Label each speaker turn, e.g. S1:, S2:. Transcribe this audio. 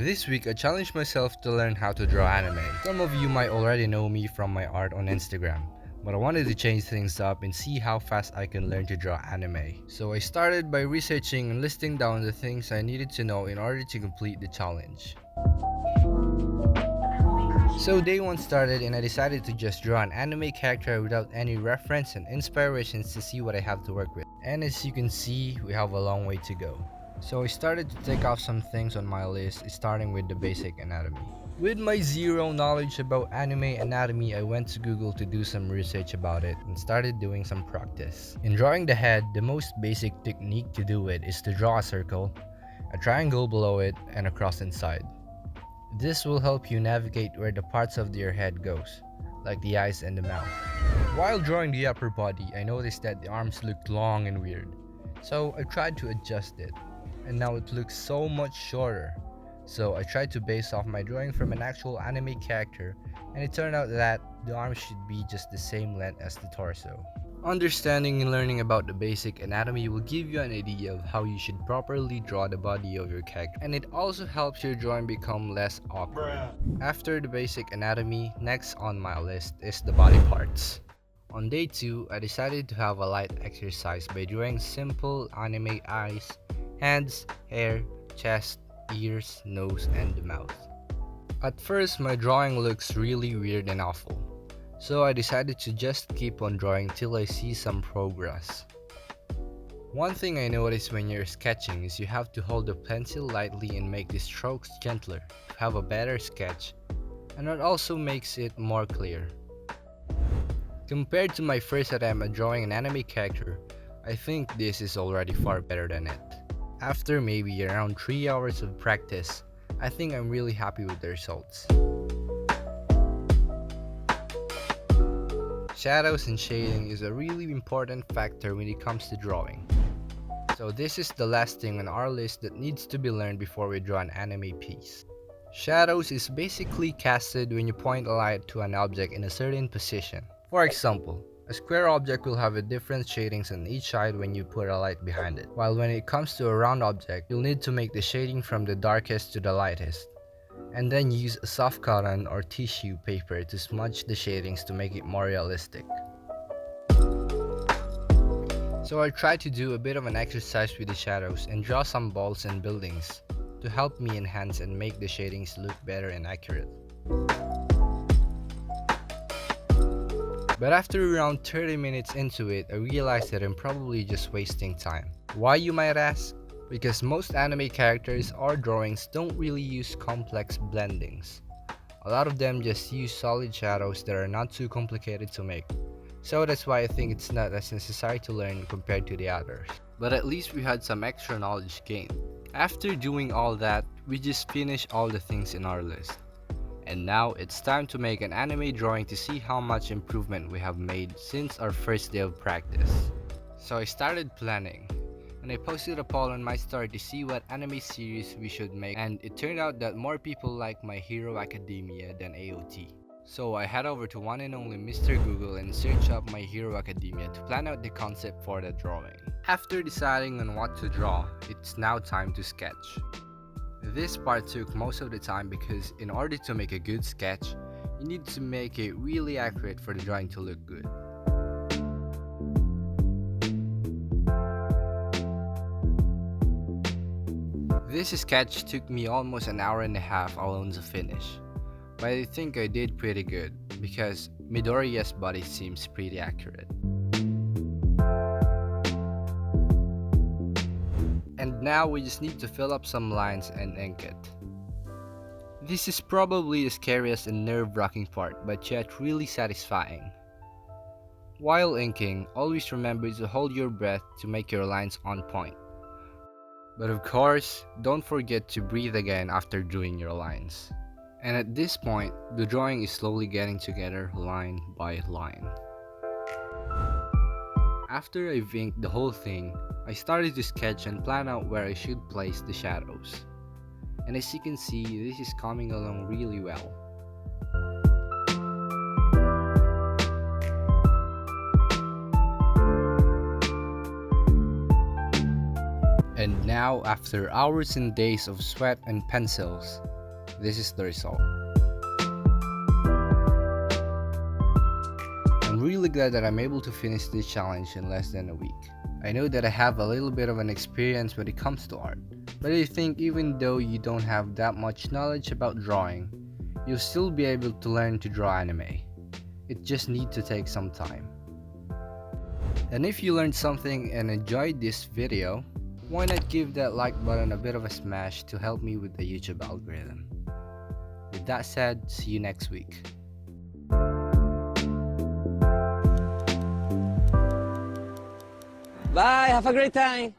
S1: This week I challenged myself to learn how to draw anime. Some of you might already know me from my art on Instagram, but I wanted to change things up and see how fast I can learn to draw anime. So I started by researching and listing down the things I needed to know in order to complete the challenge. So day 1 started and I decided to just draw an anime character without any reference and inspirations to see what I have to work with. And as you can see, we have a long way to go. So I started to take off some things on my list, starting with the basic anatomy. With my zero knowledge about anime anatomy, I went to Google to do some research about it and started doing some practice. In drawing the head, the most basic technique to do it is to draw a circle, a triangle below it, and a cross inside. This will help you navigate where the parts of your head goes, like the eyes and the mouth. While drawing the upper body, I noticed that the arms looked long and weird, so I tried to adjust it, and now it looks so much shorter. So I tried to base off my drawing from an actual anime character, and it turned out that the arms should be just the same length as the torso. Understanding and learning about the basic anatomy will give you an idea of how you should properly draw the body of your character, and it also helps your drawing become less awkward. After the basic anatomy, next on my list is the body parts. On day 2, I decided to have a light exercise by drawing simple anime eyes, hands, hair, chest, ears, nose, and the mouth. At first, my drawing looks really weird and awful, so I decided to just keep on drawing till I see some progress. One thing I noticed when you're sketching is you have to hold the pencil lightly and make the strokes gentler to have a better sketch, and it also makes it more clear. Compared to my first attempt at drawing an anime character, I think this is already far better than it. After maybe around 3 hours of practice, I think I'm really happy with the results. Shadows and shading is a really important factor when it comes to drawing. So this is the last thing on our list that needs to be learned before we draw an anime piece. Shadows is basically casted when you point a light to an object in a certain position. For example, a square object will have a different shadings on each side when you put a light behind it. While when it comes to a round object, you'll need to make the shading from the darkest to the lightest, and then use a soft cotton or tissue paper to smudge the shadings to make it more realistic. So I tried to do a bit of an exercise with the shadows and draw some balls and buildings to help me enhance and make the shadings look better and accurate. But after around 30 minutes into it, I realized that I'm probably just wasting time. Why, you might ask? Because most anime characters or drawings don't really use complex blendings. A lot of them just use solid shadows that are not too complicated to make. So that's why I think it's not as necessary to learn compared to the others. But at least we had some extra knowledge gained. After doing all that, we just finished all the things in our list. And now it's time to make an anime drawing to see how much improvement we have made since our first day of practice. So I started planning, and I posted a poll on my story to see what anime series we should make, and it turned out that more people like My Hero Academia than AOT. So I head over to one and only Mr. Google and search up My Hero Academia to plan out the concept for the drawing. After deciding on what to draw, it's now time to sketch. This part took most of the time because in order to make a good sketch, you need to make it really accurate for the drawing to look good. This sketch took me almost an hour and a half alone to finish, but I think I did pretty good because Midoriya's body seems pretty accurate. And now we just need to fill up some lines and ink it. This is probably the scariest and nerve-wracking part, but yet really satisfying. While inking, always remember to hold your breath to make your lines on point. But of course, don't forget to breathe again after doing your lines. And at this point, the drawing is slowly getting together line by line. After I've inked the whole thing, I started to sketch and plan out where I should place the shadows. And as you can see, this is coming along really well. And now now, after hours and days of sweat and pencils, this is the result. I'm really glad that I'm able to finish this challenge in less than a week. I know that I have a little bit of an experience when it comes to art, but I think even though you don't have that much knowledge about drawing, you'll still be able to learn to draw anime. It just needs to take some time. And if you learned something and enjoyed this video, why not give that like button a bit of a smash to help me with the YouTube algorithm. With that said, see you next week.
S2: Bye, have a great time.